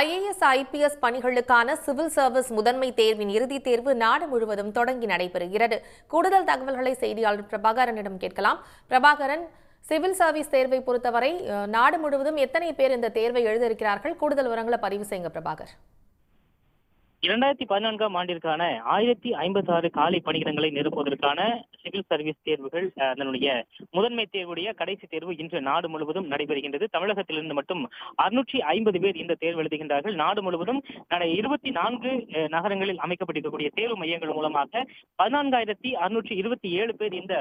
IAS, IPS பணிகளுக்கான civil service முதன்மை தேர்வின் இறுதித் தேர்வு நாடு முழுவதும் தொடங்கி நடைபெறுகிறது. கூடுதல் தகவல்களை செய்தியாளர் பிரபாகரனிடம் கேட்கலாம். பிரபாகரன், சிவில் சர்வீஸ் தேர்வை பொறுத்தவரை நாடு முழுவதும் எத்தனை பேர் இந்த தேர்வை எழுதியிருக்கிறார்கள்? கூடுதல் விவரங்களை பதிவு செய்யுங்க பிரபாகர். 2014ஆம் ஆண்டிற்கான 1056 காலி பணியிடங்களை நிரப்புவதற்கான சிவில் சர்வீஸ் தேர்வுகள் அதனுடைய முதன்மை தேர்வுடைய கடைசி தேர்வு இன்று நாடு முழுவதும் நடைபெறுகின்றது. தமிழகத்திலிருந்து மட்டும் 650 பேர் இந்த தேர்வு எழுதுகின்றார்கள். நாடு முழுவதும் 24 நகரங்களில் அமைக்கப்பட்டிருக்கக்கூடிய தேர்வு மையங்கள் மூலமாக 14,627 பேர் இந்த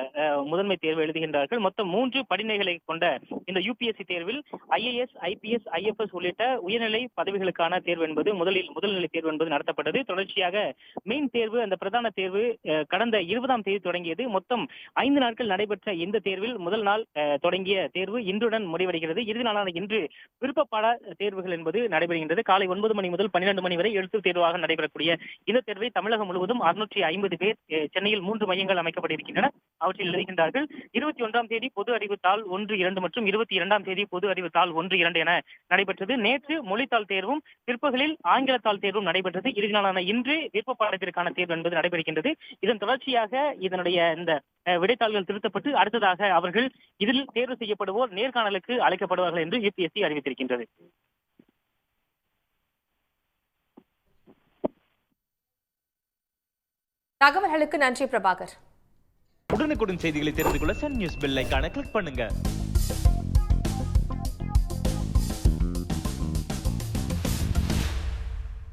முதன்மை தேர்வு எழுதுகின்றார்கள். மொத்தம் 3 படிநிலைகளை கொண்ட இந்த UPSC தேர்வில் IAS, IPS, IFS உள்ளிட்ட உயர்நிலை பதவிகளுக்கான தேர்வு என்பது முதல்நிலை தேர்வு என்பது நடத்தப்பட்டது. தொடர்ச்சியாக மெயின் தேர்வு, அந்த பிரதான தேர்வு கடந்த 20ஆம் தேதி தொடங்கியது. மொத்தம் 5 நாட்கள் நடைபெற்ற இந்த தேர்வில் முதல் நாள் தொடங்கிய தேர்வு இன்றுடன் முடிவடைகிறது. இறுதி நாளான இன்று விருப்பப்பாட தேர்வுகள் என்பது நடைபெறுகின்றது. காலை 9 மணி முதல் 12 மணி வரை எழுத்து தேர்வாக நடைபெறக்கூடிய இந்த தேர்வை தமிழகம் முழுவதும் 650 பேர் சென்னையில் 3 மையங்கள் அமைக்கப்பட்டிருக்கின்றன. அவற்றில் எழுதுகின்றார்கள். 21ஆம் தேதி பொது அறிவு தாள் 1, 2 மற்றும் 22ஆம் தேதி பொது அறிவு தாள் 1, 2 என நடைபெற்றது. நேற்று மொழித்தாள் தேர்வும் பிற்பகலில் ஆங்கிலத்தாள் தேர்வும் நடைபெற்றது. இறுதி நாளான இன்று விருப்ப பாடத்திற்கான தேர்வு என்பது நடைபெறுகின்றது. இதன் தொடர்ச்சியாக இதனுடைய இந்த விடைத்தாள்கள் திருத்தப்பட்டு அடுத்ததாக அவர்கள் இதில் தேர்வு செய்யப்படுவோர் நேர்காணலுக்கு அழைக்கப்படுவார்கள் என்று UPSC அறிவித்திருக்கின்றது. தகவல்களுக்கு நன்றி பிரபாகர். உடனுக்குடன் செய்திகளை தெரிந்து கொள்ள சன் நியூஸ் பெல் ஐகானை கிளிக் பண்ணுங்க.